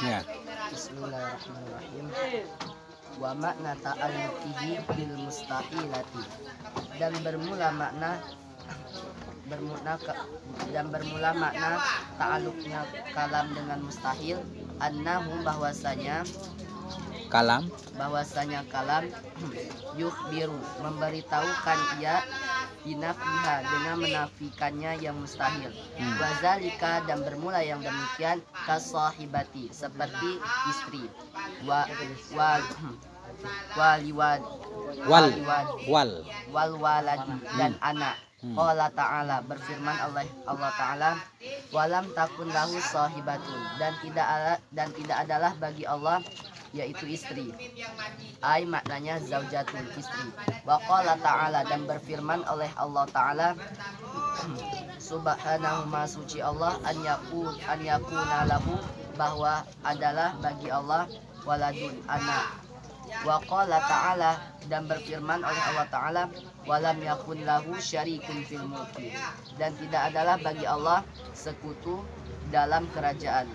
Ya. Bismillahirrahmanirrahim. Wa makna ta'alluqihi bil mustahilati, dan bermula makna ta'alluqnya kalam dengan mustahil, annahu bahwasanya kalam yukhbiru memberitahukan ia binafiha dengan menafikannya yang mustahil. Wazalika dan bermula yang demikian kasahibati seperti istri, wal waladi dan anak. Allah Ta'ala berfirman Allah Ta'ala, walam takun lahu sahibatun, dan tidak adalah bagi Allah yaitu istri. Ai maknanya zaujatun, istri. Wa qala ta'ala, dan berfirman oleh Allah Ta'ala, subhanahu ma suci Allah, an yakuna lahu, bahwa adalah bagi Allah waladun, anak. Wa qala ta'ala, dan berfirman oleh Allah Ta'ala, walam yakun lahu syarikun fil mulki, dan tidak adalah bagi Allah sekutu dalam kerajaan.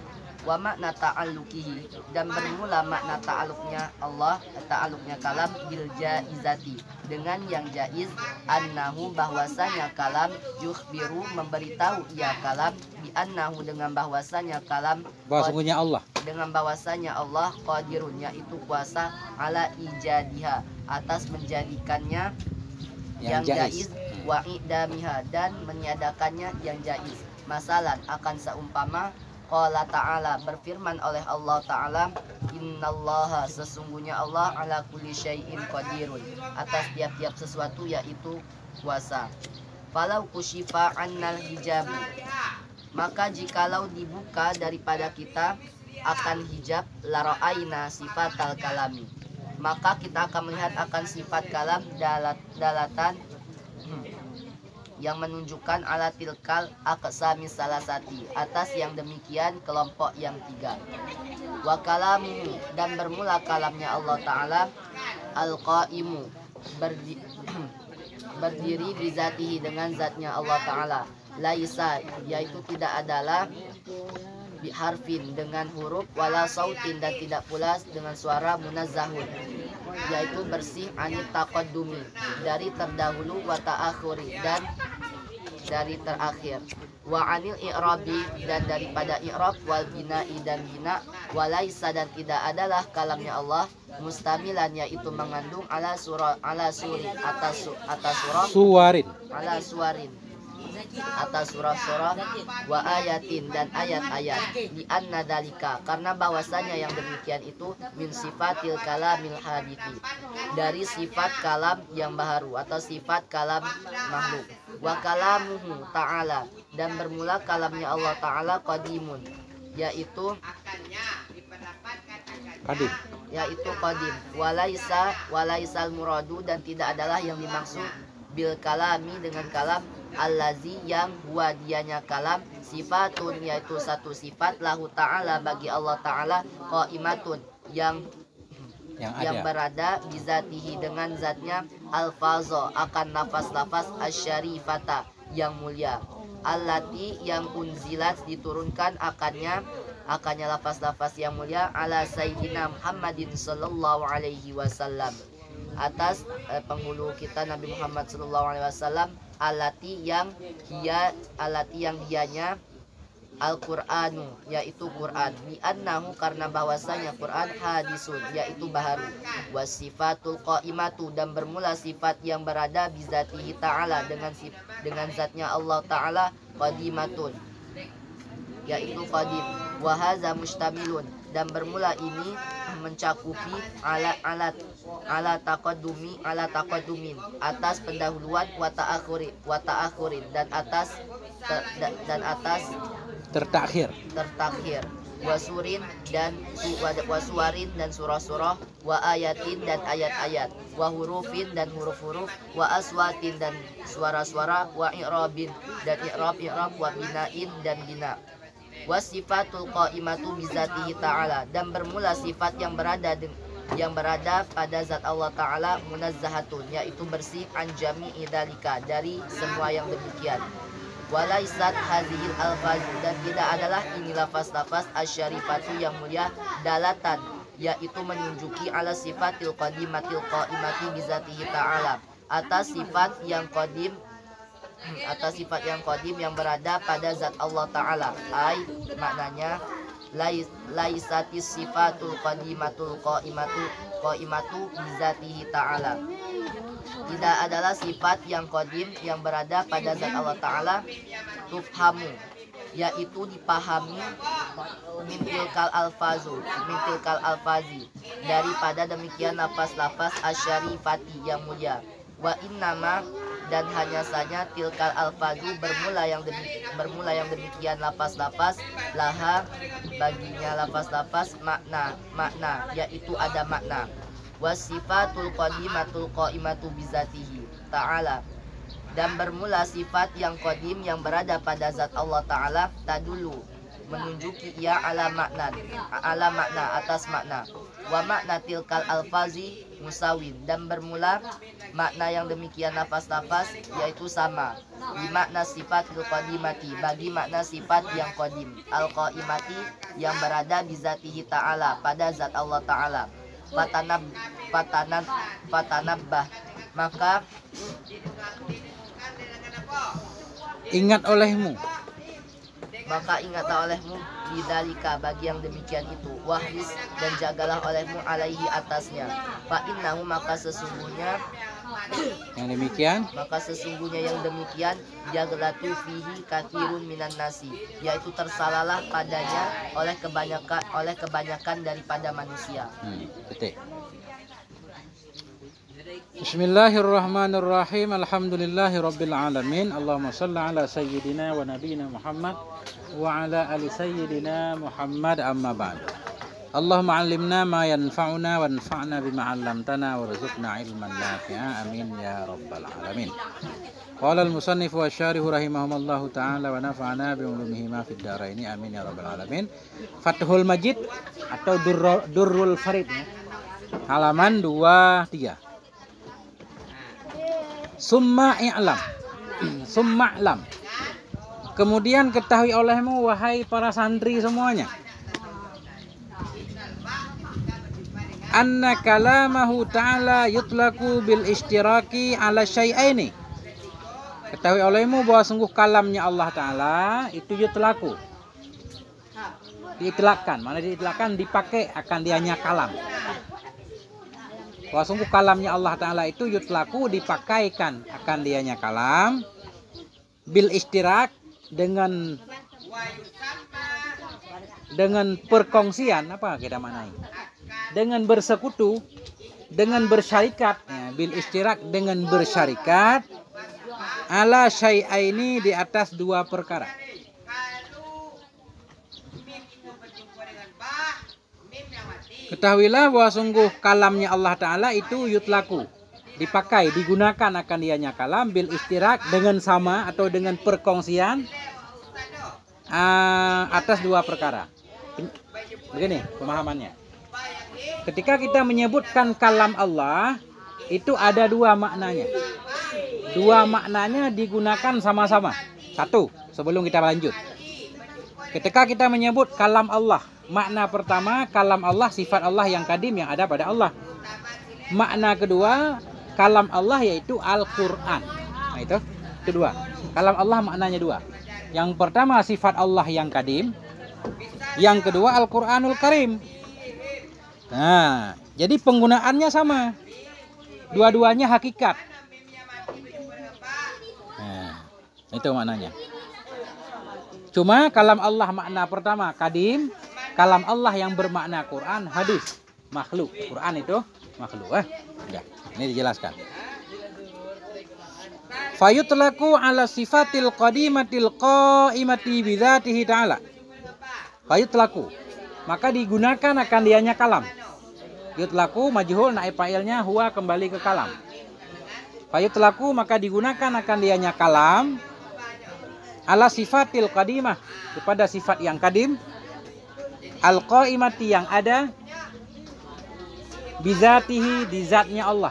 Wa makna ta'alluqihi, dan bermula makna ta'alluqnya Allah, ta'alluqnya kalam bil jaizati, dengan yang jaiz, annahu bahwasanya kalam yukhbiru memberitahu ia kalam, bi annahu dengan bahwasanya kalam, Bahwasanya Allah, dengan bahwasanya Allah qadirun, yaitu kuasa, ala ijadiha, atas menjadikannya yang jaiz, wa idamiha, dan meniadakannya yang jaiz. Masalan, akan seumpama qala ta'ala, berfirman oleh Allah Ta'ala, innallaha, sesungguhnya Allah, ala kulli syai'in qadirun, atas tiap-tiap sesuatu yaitu kuasa. Falau kusyifa annal hijabu, maka jikalau dibuka daripada kita akan hijab, la ra'aina sifatal kalami, maka kita akan melihat akan sifat kalam dalatan yang menunjukkan ala tilkal aqsami salasati, atas yang demikian kelompok yang tiga. Wa kalamu, dan bermula kalamnya Allah Ta'ala, al-qaimu, berdiri bizatihi, dengan zatnya Allah Ta'ala, laisa, yaitu tidak adalah, biharfin, dengan huruf, wala sautin, dan tidak pula dengan suara, munazzahun, yaitu bersih, anit taqaddumi, dari terdahulu, wa ta'akhuri, dan dari terakhir, wa anil i'rabi, dan daripada i'rab, wal bina'i, dan bina, walaisa, dan tidak adalah kalamnya Allah mustamilan, yaitu mengandung ala surah, ala suri, atas surah, suwarin, ala suwarin, atas surah-surah, wa ayatin, dan ayat-ayat, di anna dalika, karena bahwasanya yang demikian itu, min sifatil kalamil hadithi, dari sifat kalam yang baharu atau sifat kalam makhluk. Wa kalamuhu ta'ala, dan bermula kalamnya Allah Ta'ala qadimun, yaitu qadim, walaisal muradu, dan tidak adalah yang dimaksud bil kalami, dengan kalam, allazi, yang huwa dianya kalam, sifatun, yaitu satu sifat, lahu Ta'ala, bagi Allah Ta'ala, qaimatun, yang berada, bizatihi, dengan zatnya, alfazo, akan nafas-nafas, asyarifata, yang mulia, allati, yang unzilat, diturunkan akannya lafaz-lafaz yang mulia, ala sayyidina Muhammadin sallallahu alaihi wasallam, atas penghulu kita Nabi Muhammad sallallahu alaihi wasallam, alati yang dianya Al-Qur'anu, yaitu Quran, bi annahu, karena bahwasanya Quran, hadisun, yaitu baharu, wasifatul qaimatu, dan bermula sifat yang berada, bizatihi Ta'ala, dengan zatnya Allah Ta'ala, qadimatun, yaitu qadim, wa hadza mustamilun, dan bermula ini mencakupi ala taqaddumin, atas pendahuluan, wa ta'akhurin, dan atas tertakhir, wasurin, dan surah-surah, wa ayatin, dan ayat-ayat, wa hurufin, dan huruf-huruf, wa aswatin, dan suara-suara, wa i'rabin, dan i'rab, wa bina'in, dan bina. Wasifatul qaimatu bizatihi Ta'ala, dan bermula sifat yang berada pada zat Allah Ta'ala, munazzahatun, yaitu bersih, an jami'i dalika, dari semua yang demikian. Walaisat hazihil alfazu, dan tidak adalah ini lafaz-lafaz asyarifatu yang mulia, dalatan, yaitu menunjuki ala sifatil qadimatil qaimati bizatihi ta'ala, atas sifat yang qadim yang berada pada zat Allah Ta'ala. Maknanya laisatis sifatul qadimatul qaimatu bizatihi ta'ala, tidak adalah sifat yang qadim yang berada pada zat Allah Ta'ala, tufhamu, yaitu dipahami, mintilkal alfazi, daripada demikian lafaz-lafaz asyarifati yang mulia. Wa innama, dan hanya saja tilkal alfazu, bermula yang demikian lafaz-lafaz, laha, baginya lafaz-lafaz makna, yaitu ada makna. Wasifatul qadimatul qaimatu bizatihi ta'ala, dan bermula sifat yang qadim yang berada pada zat Allah Ta'ala, tadulu, menunjuki ia ala makna, atas makna. Wa makna tilkal alfazi musawin, dan bermula makna yang demikian lafaz-lafaz yaitu sama, di makna sifatul qadimati, bagi makna sifat yang qadim, al qaimati, yang berada bizatihi ta'ala, pada zat Allah Ta'ala. Fatanabbah, maka ingatlah olehmu bidzalika, bagi yang demikian itu, wahris, dan jagalah olehmu alaihi, atasnya. Fa innahu, maka sesungguhnya yang demikian jaglatu fihi kathirun minan nasi, yaitu tersalahlah padanya oleh kebanyakan daripada manusia. Betul. Bismillahirrahmanirrahim. Alhamdulillahirabbil alamin. Allahumma shalli ala sayyidina wa nabiyina Muhammad wa ala ali sayyidina Muhammad, amma ba'd. Allahumma 'allimna ma yanfa'una wanfa'na bima 'allamtana warzuqna ilman nafi'a, amin ya rabbal alamin. Qala al-musannif wa syarih rahimahumullahu ta'ala wa nafa'ana bi ulumihi ma fid dharaini, amin ya rabbal alamin. Fathul Majid atau Durrul Farid, halaman 23. Summa i'lam, kemudian ketahui olehmu wahai para santri semuanya, anna kalamahu ta'ala yutlaku bil istiraki ala syai'aini, ketahui olehmu bahwa sungguh kalamnya Allah Ta'ala itu yutlaku, diitlakkan, mana diitlakkan, dipakai akan dianya kalam. Bahwa sungguh kalamnya Allah Ta'ala itu yutlaku, dipakaikan akan dianya kalam, bil istirak, dengan perkongsian, apa kita maknai, dengan bersekutu, dengan bersyarikat, ya, bil istirak, dengan bersyarikat, ala syai'aini, di atas dua perkara. Ketahuilah bahwa sungguh kalamnya Allah Ta'ala itu yutlaku, dipakai, digunakan akan dianya kalam, bil istirak, dengan sama atau dengan perkongsian, atas dua perkara. Begini pemahamannya. Ketika kita menyebutkan kalam Allah, itu ada dua maknanya. Dua maknanya digunakan sama-sama. Satu, sebelum kita lanjut. Ketika kita menyebut kalam Allah, makna pertama, kalam Allah, sifat Allah yang kadim yang ada pada Allah. Makna kedua, kalam Allah yaitu Al-Quran. Nah itu kedua. Kalam Allah maknanya dua. Yang pertama sifat Allah yang kadim, yang kedua Al-Quranul Karim. Nah, jadi penggunaannya sama. Dua-duanya hakikat. Nah, itu maknanya. Cuma kalam Allah makna pertama kadim, kalam Allah yang bermakna Quran, hadis, makhluk. Quran itu makhluk. Ya, ini dijelaskan. Fayutlaku ala sifatil qadimatil qaimati bidzatihi ta'ala. Fayutlaku, maka digunakan akan dianya kalam. Yutlaku majhul, naib fa'ilnya huwa, kembali ke kalam. Fayutlaku, maka digunakan akan dianya kalam ala sifatil qadimah, kepada sifat yang kadim, al qaimati, yang ada, bizatihi, di zatnya Allah.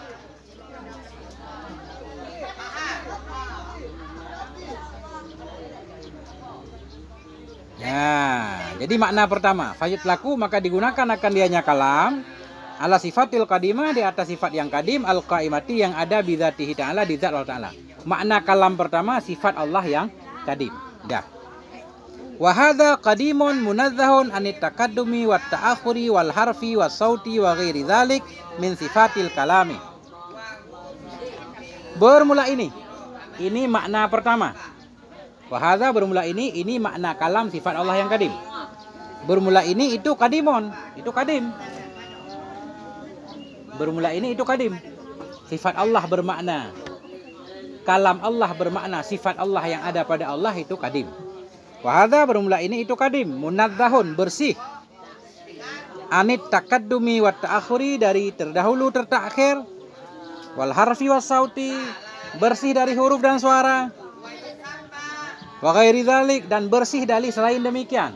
Ya, jadi makna pertama, fayutlaku maka digunakan akan dianya kalam ala sifatil qadimah di atas sifat yang kadim al qaimati yang ada bidzatihi ta'ala di zat Allah Ta'ala. Makna kalam pertama sifat Allah yang kadim. Dah. Wa hadza qadimun munazzahun anit taqaddumi wat ta'akhuri wal harfi was sauti wa ghairi dzalik min sifatil kalami. Bermula ini makna pertama. Wahada bermula ini makna kalam sifat Allah yang kadim. Bermula ini itu kadimun, itu kadim. Bermula ini itu kadim. Sifat Allah bermakna kalam Allah bermakna sifat Allah yang ada pada Allah itu kadim. Wahada bermula ini itu kadim, munadzahun bersih. Anit taqaddumi wa ta'akhuri dari terdahulu tertakhir. Wal harfi was sauti bersih dari huruf dan suara. Wa ghairi dzalik dan bersih dari selain demikian.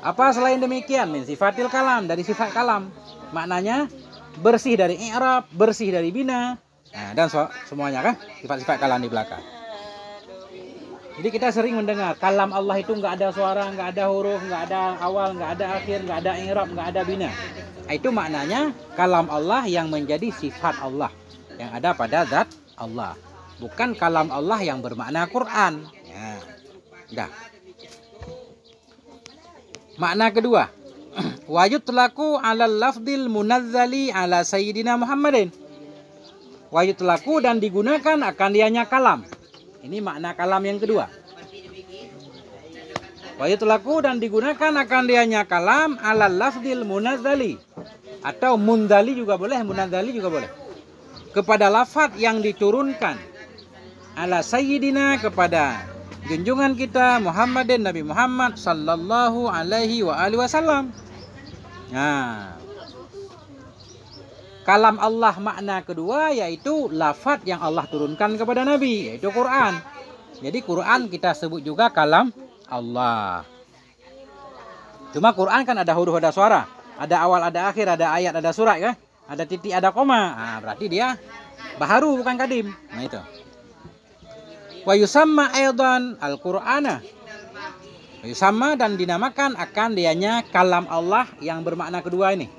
Apa selain demikian? Min sifatil kalam, dari sifat kalam. Maknanya bersih dari i'rab, bersih dari bina. Nah, dan semuanya kan sifat-sifat kalam di belakang. Jadi kita sering mendengar kalam Allah itu enggak ada suara, enggak ada huruf, enggak ada awal, enggak ada akhir, enggak ada i'rab, enggak ada bina. Itu maknanya kalam Allah yang menjadi sifat Allah yang ada pada zat Allah. Bukan kalam Allah yang bermakna Quran. Ya. Dah. Makna kedua, wa yutlaku 'alal lafdil munazzali 'ala sayyidina Muhammadin. Wa yutlaku dan digunakan akan dianya kalam. Ini makna kalam yang kedua. Wa yutlaku dan digunakan akan dianya kalam 'alal lafdil munazzali atau munzali juga boleh, munazzali juga boleh. Kepada lafaz yang diturunkan 'ala sayyidina kepada junjungan kita Muhammadin Nabi Muhammad sallallahu alaihi wa alihi wasallam. Nah, kalam Allah makna kedua yaitu lafaz yang Allah turunkan kepada Nabi, yaitu Quran. Jadi Quran kita sebut juga kalam Allah. Cuma Quran kan ada huruf, ada suara, ada awal, ada akhir, ada ayat, ada surat kan? Ada titik, ada koma. Nah, berarti dia baharu bukan kadim. Nah itu. Wa yusamma aidan al-Qur'ana. Wa yusamma dan dinamakan akan dianya kalam Allah yang bermakna kedua ini.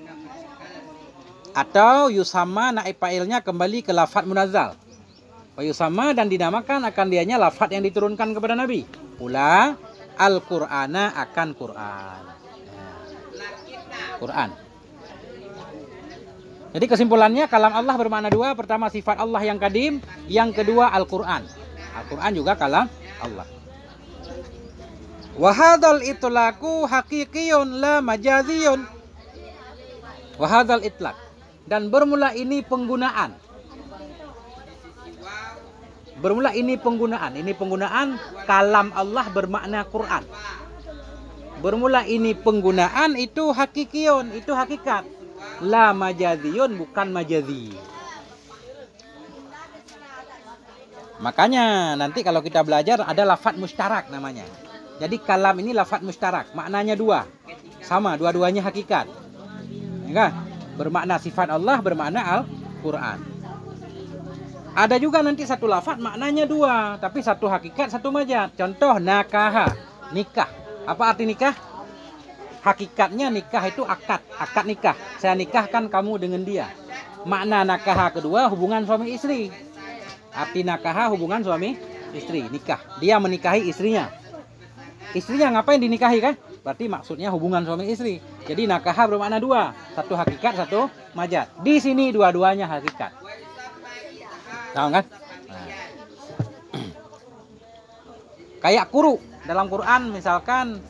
Atau yusamma naib fa'ilnya kembali ke lafaz munazzal. Wa yusamma dan dinamakan akan dianya lafaz yang diturunkan kepada Nabi. Pula al-Qur'ana akan Quran. Quran. Jadi kesimpulannya kalam Allah bermakna dua. Pertama sifat Allah yang kadim, yang kedua Al-Quran. Al-Quran juga kalam Allah. Wahadal itlaku hakikiyun la majaziyun. Wahadal itlak. Dan bermula ini penggunaan. Bermula ini penggunaan. Ini penggunaan kalam Allah bermakna Quran. Bermula ini penggunaan itu hakikiyun. Itu hakikat. La majaziyun bukan majazi. Makanya nanti kalau kita belajar ada lafaz mustarak namanya. Jadi kalam ini lafaz mustarak, maknanya dua. Sama, dua-duanya hakikat. Ya kan? Bermakna sifat Allah, bermakna Al-Quran. Ada juga nanti satu lafaz maknanya dua, tapi satu hakikat, satu majaz. Contoh nakaha, nikah. Apa arti nikah? Hakikatnya nikah itu akad nikah. Saya nikahkan kamu dengan dia. Makna nakaha kedua hubungan suami istri. Arti nakaha hubungan suami istri, nikah. Dia menikahi istrinya. Istrinya ngapain dinikahi kan? Berarti maksudnya hubungan suami istri. Jadi nakaha bermakna dua, satu hakikat, satu majaz. Di sini dua-duanya hakikat. Tahu kan? Nah. Kayak kuru dalam Quran misalkan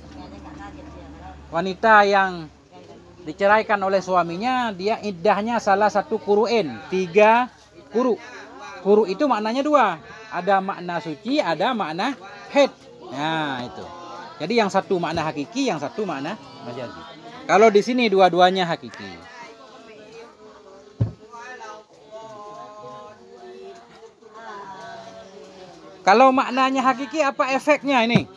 wanita yang diceraikan oleh suaminya, dia iddahnya salah satu kuruin, 3 kuru. Kuru itu maknanya dua. Ada makna suci, ada makna haid. Nah, itu. Jadi yang satu makna hakiki, yang satu makna majazi. Kalau di sini dua-duanya hakiki. Kalau maknanya hakiki apa efeknya ini?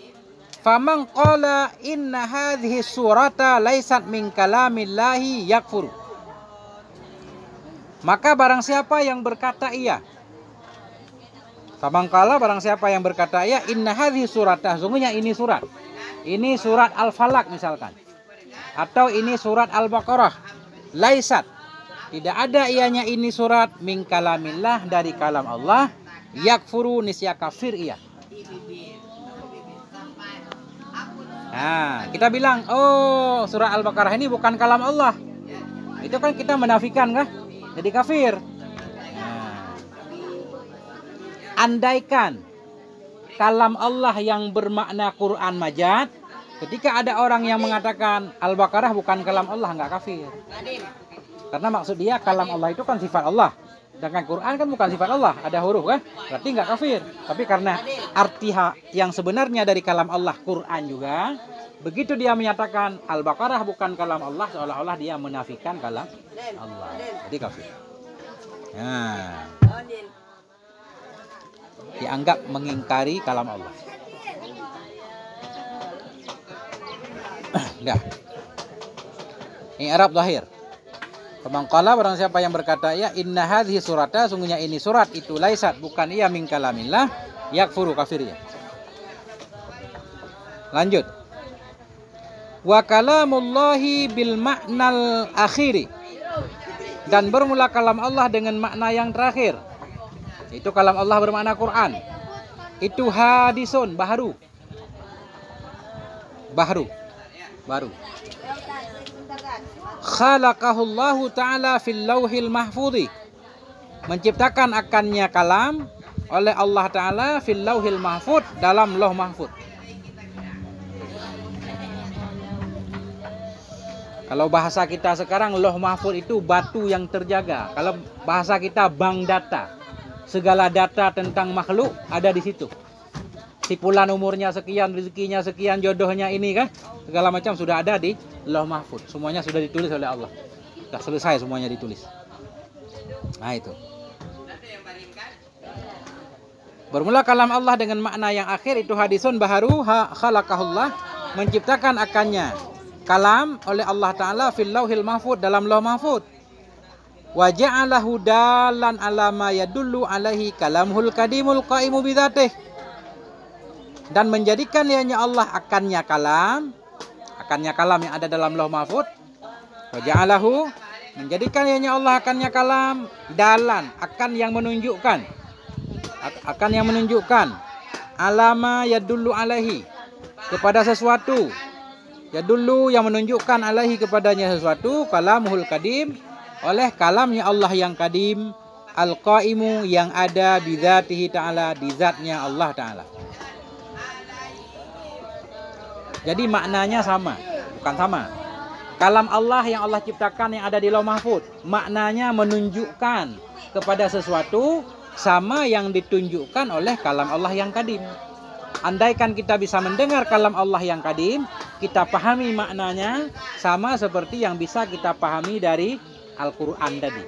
Faman qala inna hadhihi surata laysat min kalamillahi yakfur. Maka barang siapa yang berkata iya. Faman qala barang siapa yang berkata iya inna hadhihi surata, sungguhnya ini surat. ini surat Al-Falaq misalkan, atau ini surat Al-Baqarah, laisat, tidak ada ianya ini surat min kalamillah, dari kalam Allah, yakfuru, nisya kafir ia. Nah, kita bilang, oh surah Al-Baqarah ini bukan kalam Allah, itu kan kita menafikan kah? Jadi kafir. Nah, andaikan kalam Allah yang bermakna Quran majaz, ketika ada orang yang mengatakan Al-Baqarah bukan kalam Allah, nggak kafir. Karena maksud dia kalam Allah itu kan sifat Allah. Sedangkan Quran kan bukan sifat Allah, ada huruf kan? Berarti nggak kafir. Tapi karena arti yang sebenarnya dari kalam Allah Quran juga, begitu dia menyatakan Al-Baqarah bukan kalam Allah, seolah-olah dia menafikan kalam Allah. Jadi kafir. Nah, dianggap mengingkari kalam Allah. Dah. I'rab zahir. Pemangkala barang siapa yang berkata, ya inna hadhihi surata, sungguhnya ini surat itu laisat, bukan ia min kalamillah, yakfuru, kafir ya. Lanjut. Wa kalamullahi bil ma'nal akhiri, dan bermula kalam Allah dengan makna yang terakhir. Itu kalam Allah bermakna Quran. Itu hadisun, baru. Khalaqahullahu ta'ala fil lauhil mahfudhi, menciptakan akannya kalam oleh Allah Ta'ala fil lauhil mahfud, dalam lauh mahfud. Kalau bahasa kita sekarang, lauh mahfud itu batu yang terjaga. Kalau bahasa kita, bank data. Segala data tentang makhluk ada di situ. Sipulan umurnya sekian, rezekinya sekian, jodohnya ini kan, segala macam sudah ada di lauh mahfud. Semuanya sudah ditulis oleh Allah. Sudah selesai semuanya ditulis. Nah itu. Bermula kalam Allah dengan makna yang akhir, itu hadisun baharu, khalaqahullah, menciptakan akannya kalam oleh Allah Ta'ala fil lauhil mahfud, dalam lauh mahfud. Wa ja'alahu dalan ala ma yadullu alaihi kalamul kadimul qaimu bidzatih, dan menjadikan ianya Allah akannya kalam yang ada dalam lauh mahfud. Wa ja'alahu, menjadikan ianya Allah akannya kalam, dalan, akan yang menunjukkan alama yadullu alaihi, kepada sesuatu, yadullu yang menunjukkan alaihi kepadanya sesuatu, kalamul kadim, oleh kalamnya Allah yang kadim, al-qaimu yang ada bidzatihi ta'ala, di zatnya Allah Ta'ala. Jadi maknanya sama, bukan sama. Kalam Allah yang Allah ciptakan yang ada di lauh mahfud, maknanya menunjukkan kepada sesuatu sama yang ditunjukkan oleh kalam Allah yang kadim. Andaikan kita bisa mendengar kalam Allah yang kadim, kita pahami maknanya sama seperti yang bisa kita pahami dari Al-Quran tadi.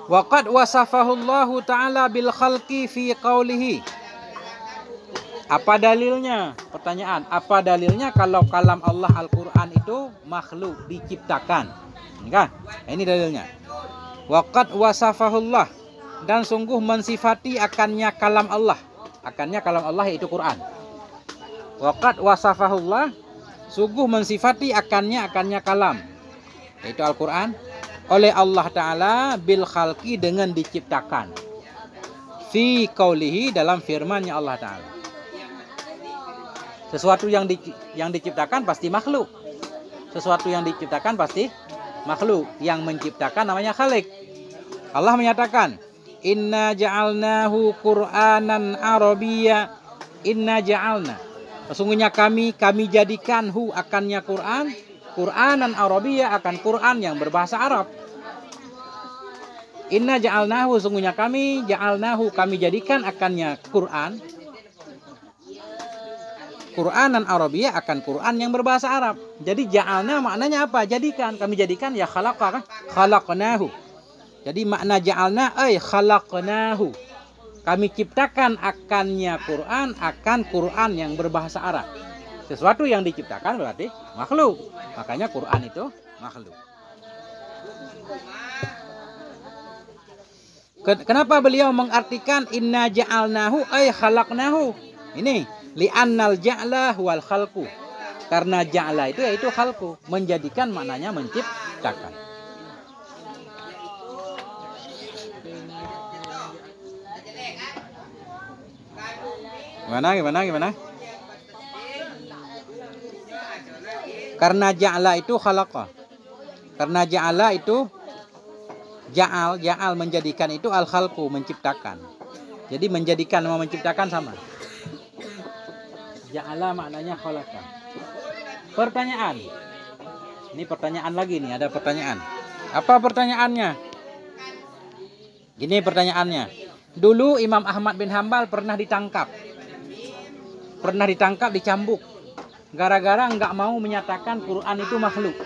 Waqad wasafahullahu ta'ala bil khalqi fi qawlihi. Apa dalilnya? Pertanyaan. Apa dalilnya kalau kalam Allah Al-Quran itu makhluk, diciptakan? Enggak? Ini dalilnya. Waqad wasafahullah, dan sungguh mensifati akannya kalam Allah. Akannya kalam Allah yaitu Quran. Waqad wasafahullah, sungguh mensifati akannya kalam, yaitu Al-Quran, oleh Allah Ta'ala bil khalqi, dengan diciptakan, fi qaulihi, dalam firman-Nya Allah Ta'ala. Sesuatu yang diciptakan pasti makhluk. Sesuatu yang diciptakan pasti makhluk. Yang menciptakan namanya khalik. Allah menyatakan, inna ja'alnahu qur'anan arabiyya, inna ja'alna, sesungguhnya kami jadikan hu, akannya Quran, Qur'anan arabiyya, akan Quran yang berbahasa Arab. Inna ja'alnahu, sungguhnya kami jadikan akannya Quran, Qur'anan arabiyya, akan Quran yang berbahasa Arab. Jadi ja'alna maknanya apa? Jadikan. Kami jadikan ya khalaqa, kan? Khalaqnahu. Jadi makna ja'alna ay khalaqnahu. Kami ciptakan akannya Quran, akan Quran yang berbahasa Arab. Sesuatu yang diciptakan berarti makhluk. Makanya Quran itu makhluk. Kenapa beliau mengartikan inna ja'alnahu ay khalaqnahu? Ini li'annal ja'la wal khalqu. Karena ja'la itu yaitu khalqu, menjadikan maknanya menciptakan. Gimana? Karena ja'la itu khalaqa. Karena ja'la itu ja'al menjadikan itu al-khalqu, menciptakan. Jadi menjadikan sama menciptakan sama. Ja'ala maknanya khalaqa. Pertanyaan. Ini pertanyaan lagi nih, ada pertanyaan. Apa pertanyaannya? Gini pertanyaannya. Dulu Imam Ahmad bin Hambal pernah ditangkap, dicambuk. Gara-gara nggak mau menyatakan Quran itu makhluk.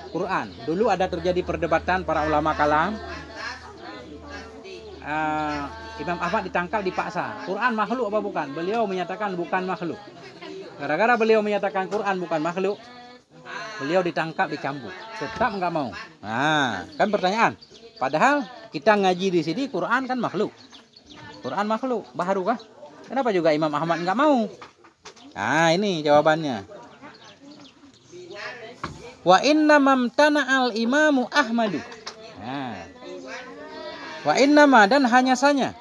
Quran. Dulu ada terjadi perdebatan para ulama kalam. Imam Ahmad ditangkap, dipaksa. Quran makhluk apa bukan? Beliau menyatakan bukan makhluk. Gara-gara beliau menyatakan Quran bukan makhluk, beliau ditangkap, dicambuk. Tetap nggak mau. Nah, kan pertanyaan. Padahal kita ngaji di sini Quran kan makhluk. Quran makhluk, baharu kah? Kenapa juga Imam Ahmad nggak mau? Nah, ini jawabannya. Wa inna mamtana'al imamu Ahmadu. Nah. Wa innama, dan hanya saja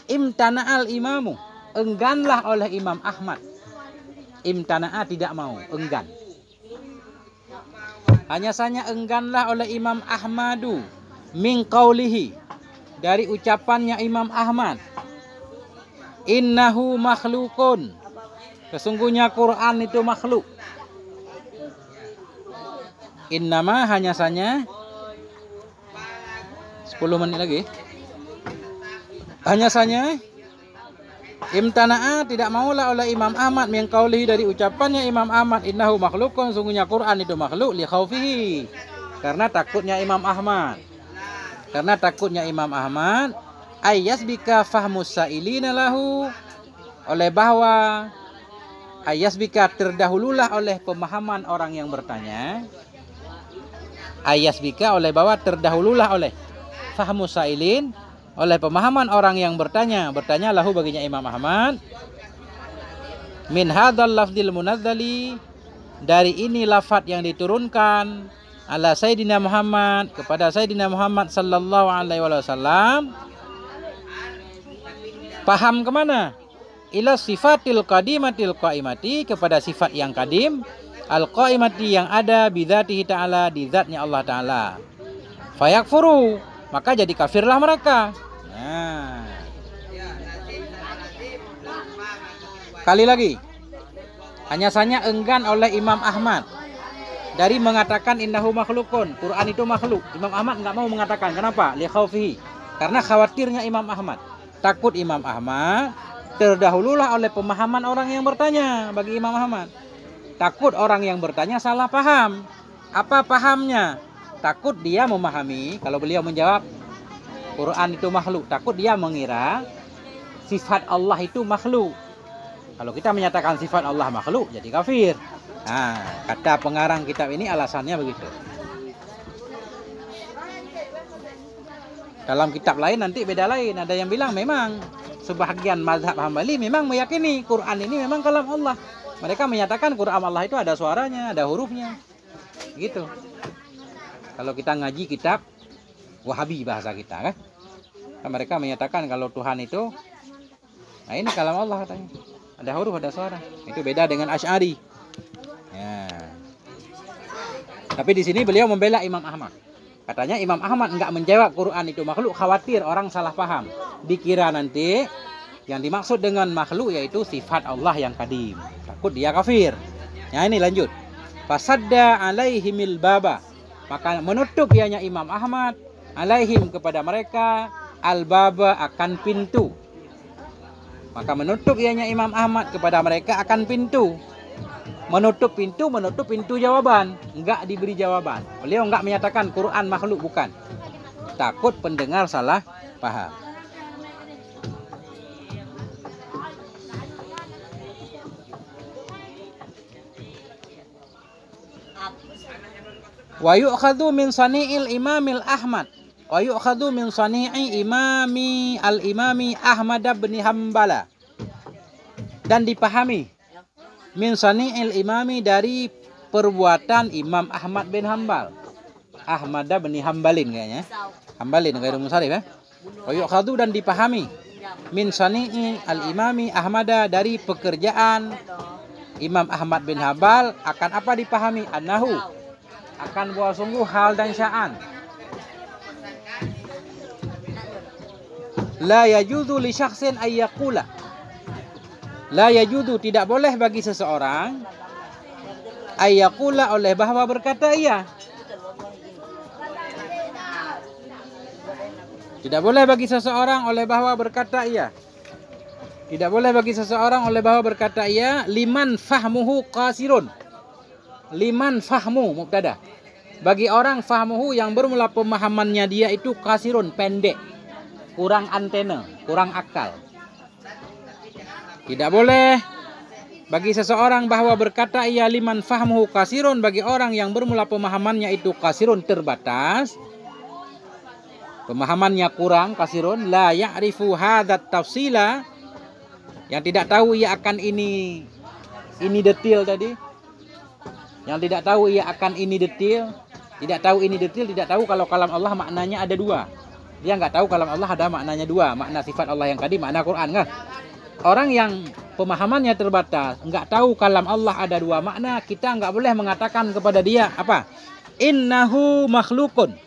imtana'al imamu, engganlah oleh Imam Ahmad. Imtana'a tidak mau, enggan. Hanya saja engganlah oleh Imam Ahmadu min qaulihi, dari ucapannya Imam Ahmad. Innahu makhlukun. Sesungguhnya Quran itu makhluk. Innama, hanya saja 10 menit lagi. Hanya saja imtana'a, tidak maulah oleh Imam Ahmad min qaulihi, dari ucapannya Imam Ahmad, innahu makhlukun, sungguhnya Quran itu makhluk, li khaufihi, karena takutnya Imam Ahmad. Ayyasbika fahmus sa'ilina lahu, oleh bahwa ayyasbika, terdahululah oleh pemahaman orang yang bertanya. Ayyasbika, oleh bahwa terdahululah oleh fahmus sa'ilin, oleh pemahaman orang yang bertanya lahu baginya Imam Ahmad. Min hadzal lafdil munazzali, dari ini lafaz yang diturunkan ala Sayyidina Muhammad, kepada Sayyidina Muhammad sallallahu alaihi wasallam. Paham kemana? Ila sifatil qadimatil qaimati, kepada sifat yang kadim, al qaimati, yang ada bidzatihi ta'ala, di zatnya Allah Ta'ala. Fayakfuru, maka jadi kafirlah mereka. Nah. Kali lagi, hanya saja enggan oleh Imam Ahmad dari mengatakan innahu makhlukun, Quran itu makhluk. Imam Ahmad nggak mau mengatakan. Kenapa? Li khaufihi, karena khawatirnya Imam Ahmad. Takut Imam Ahmad terdahululah oleh pemahaman orang yang bertanya bagi Imam Ahmad. Takut orang yang bertanya salah paham. Apa pahamnya? Takut dia memahami, kalau beliau menjawab Quran itu makhluk, takut dia mengira sifat Allah itu makhluk. Kalau kita menyatakan sifat Allah makhluk, jadi kafir. Nah, kata pengarang kitab ini alasannya begitu. Dalam kitab lain nanti beda lain. Ada yang bilang memang sebahagian mazhab Hambali memang meyakini Quran ini memang kalam Allah. Mereka menyatakan Quran Allah itu ada suaranya, ada hurufnya. Gitu. Kalau kita ngaji kitab Wahabi bahasa kita kan. Mereka menyatakan kalau Tuhan itu, nah ini kalam Allah katanya. Ada huruf, ada suara. Itu beda dengan Asy'ari. Ya. Tapi di sini beliau membela Imam Ahmad. Katanya Imam Ahmad enggak menjawab Quran itu makhluk, khawatir orang salah paham. Dikira nanti yang dimaksud dengan makhluk yaitu sifat Allah yang kadim. Takut dia kafir. Ya, ini lanjut. Fasadda alaihimil baba. Maka menutup ianya Imam Ahmad alaihim, kepada mereka, al-baba, akan pintu. Maka menutup ianya Imam Ahmad kepada mereka akan pintu. Menutup pintu jawaban. Enggak diberi jawaban. Beliau enggak menyatakan Quran makhluk, bukan. Takut pendengar salah paham. Wa yu'khadhu min sani'il imamil Ahmad. wa yu'khadhu min sani'i imami al-imami Ahmad bin Hambal, dan dipahami min sani'il imami dari perbuatan Imam Ahmad bin Hambal. Ahmad bin Hambalin kayaknya. Hambalin ghairu musharif ya. Wa yu'khadhu, dan dipahami min sani'i al-imami Ahmad dari pekerjaan Imam Ahmad bin Hambal. Akan apa dipahami? Annahu, akan bahwa sungguh hal dan sya'an. La yajuzu li syakhsin ay yaqula. La yajuzu, tidak boleh bagi seseorang ay yaqula, oleh bahwa berkata ia. Tidak boleh bagi seseorang oleh bahwa berkata ia. Tidak boleh bagi seseorang oleh bahwa berkata ia. Liman fahmuhu qasirun. Liman fahmu mubtada. Bagi orang fahmuhu yang bermula pemahamannya dia itu qasirun, pendek, kurang antena, kurang akal. Tidak boleh bagi seseorang bahwa berkata ia liman fahmuhu qasirun, bagi orang yang bermula pemahamannya itu qasirun, terbatas, pemahamannya kurang, qasirun, la ya'rifu hadzat tafsila, yang tidak tahu ia akan ini detail tadi. Yang tidak tahu ia akan ini detail, tidak tahu ini detail, tidak tahu kalau kalam Allah maknanya ada dua. Dia nggak tahu kalam Allah ada maknanya dua, makna sifat Allah yang tadi, makna Quran kan. Orang yang pemahamannya terbatas, nggak tahu kalam Allah ada dua makna, kita nggak boleh mengatakan kepada dia apa? Innahu makhlukun.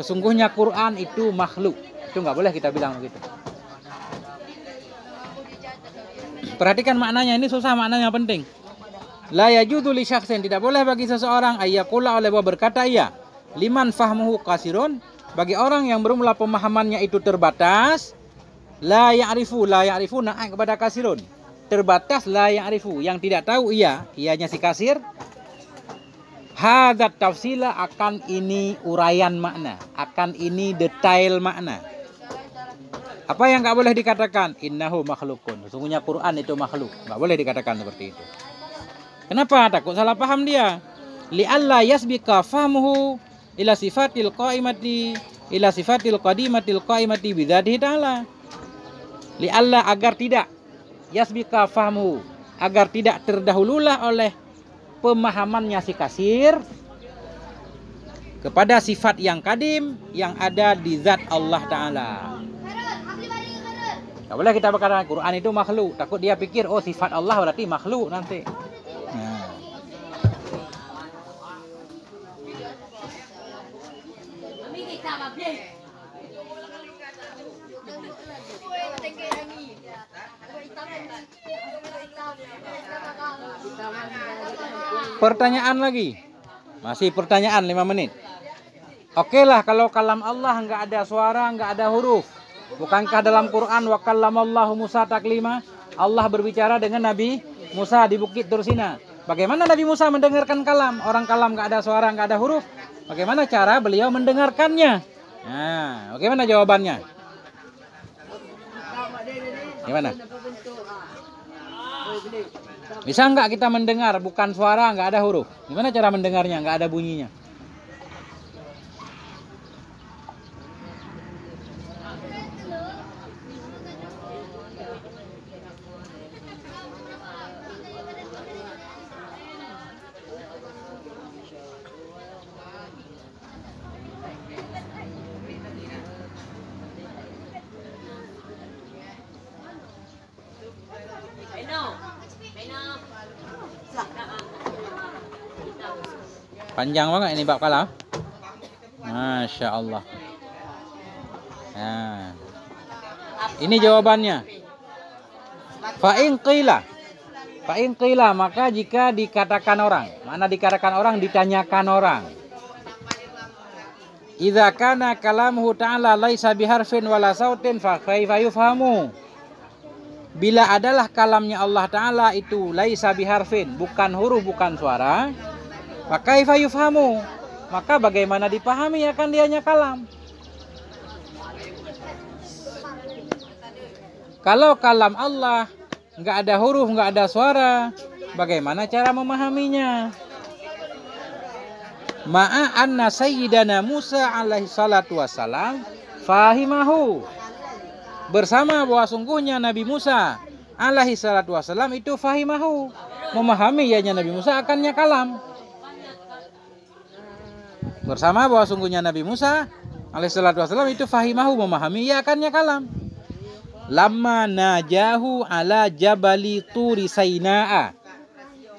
Sesungguhnya Quran itu makhluk. Itu nggak boleh kita bilang begitu. Perhatikan maknanya, ini susah, maknanya penting. La yajuzu li syakhsin, tidak boleh bagi seseorang ayyaqula, oleh bahwa berkata ia. Liman fahmuhu qasirun, bagi orang yang bermula pemahamannya itu terbatas. La ya'rifu naik kepada kasirun. Terbatas, la ya'rifu, yang tidak tahu ia, ianya si kasir. Hadzat tafsila, akan ini uraian makna, akan ini detail makna. Apa yang nggak boleh dikatakan? Innahu makhlukun. Sesungguhnya Quran itu makhluk. Nggak boleh dikatakan seperti itu. Kenapa? Takut salah paham dia. Li'alla yasbika fahmuhu ila sifatil qaimati ila sifatil qadimatil qaimati bidzatihi ta'ala. Li'alla, agar tidak, yasbika fahmuhu, agar tidak terdahululah oleh pemahamannya si kasir kepada sifat yang kadim yang ada di zat Allah Ta'ala. Tidak boleh kita berkata Quran itu makhluk. Takut dia pikir, oh sifat Allah berarti makhluk nanti. Nah. Pertanyaan lagi. Masih pertanyaan 5 menit. Oke lah, kalau kalam Allah nggak ada suara, nggak ada huruf. Bukankah dalam Quran wa kallamallahu Musa taklima? Allah berbicara dengan Nabi Musa di Bukit Tursina. Bagaimana Nabi Musa mendengarkan kalam? Orang kalam nggak ada suara, nggak ada huruf. Bagaimana cara beliau mendengarkannya? Nah, bagaimana jawabannya? Gimana? Bisa nggak kita mendengar bukan suara, nggak ada huruf? Gimana cara mendengarnya, nggak ada bunyinya? Panjang banget ini bab kalam. Masya Allah. Nah, ini jawabannya. Fa'in qila, maka jika dikatakan orang, mana dikatakan orang, ditanyakan orang. Idza kana kalamuhu ta'ala laisa biharfin wala sautin fa kaifa yufhamu. Bila adalah kalamnya Allah Ta'ala itu laisa biharfin, bukan huruf, bukan suara, maka kaifa yufhamu, maka bagaimana dipahami akan dianya kalam. Kalau kalam Allah nggak ada huruf, nggak ada suara, bagaimana cara memahaminya? ma'a anna sayyidana Musa alaihi salatu wassalam fahimahu. Bersama bahwa sungguhnya Nabi Musa alaihi salatu wassalam itu fahimahu, memahami ianya Nabi Musa akannya kalam. Bersama bahwa sungguhnya Nabi Musa alaihi salatu wassalam itu fahimahu, memahami ia akannya kalam. Lamma najahu ala jabali turi Sainaa,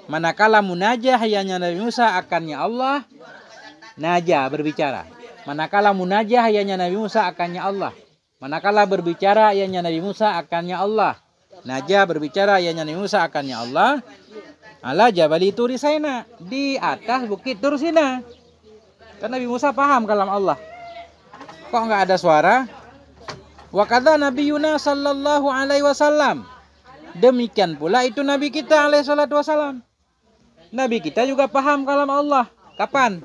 manakala munajah ianya Nabi Musa akannya Allah. Najah berbicara. Manakala munajah ianya Nabi Musa akannya Allah. Manakala berbicara ianya Nabi Musa akannya Allah. Najah berbicara ianya Nabi Musa akannya Allah. Ala jabali turi Sainaa, di atas bukit Tur Sina. Kan Nabi Musa paham kalam Allah. Kok enggak ada suara? Wa kadza nabiyuna sallallahu alaihi wasallam. Demikian pula itu Nabi kita alaihi salatu wasallam. Nabi kita juga paham kalam Allah. Kapan?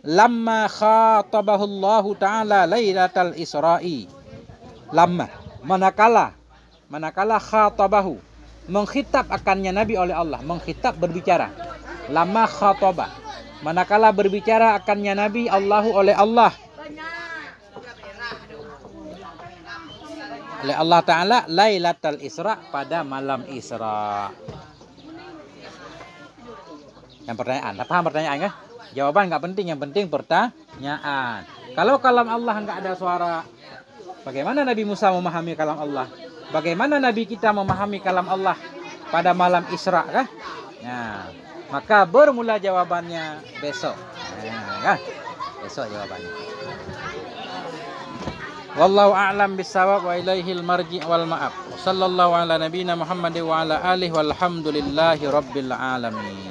Lamma khatabahu Allah Ta'ala lailatal Isra'i. Lamma, manakala khatabahu, mengkhitab akannya Nabi oleh Allah, mengkhitab berbicara. Lamma khataba, manakala berbicara akannya Nabi Allahu oleh Allah. Oleh Allah Ta'ala lailatal Isra, pada malam Isra. Yang pertanyaan, paham pertanyaan kan? Jawaban nggak penting, yang penting pertanyaan. Kalau kalam Allah nggak ada suara, bagaimana Nabi Musa memahami kalam Allah? Bagaimana Nabi kita memahami kalam Allah pada malam Isra kan? Nah, maka bermula jawabannya besok. Nah, kan? Besok jawabannya. Wallahu a'lam bissawab wa ilaihil marji' wal ma'ab. Sallallahu ala nabiyyina Muhammad wa ala alihi walhamdulillahi rabbil alamin.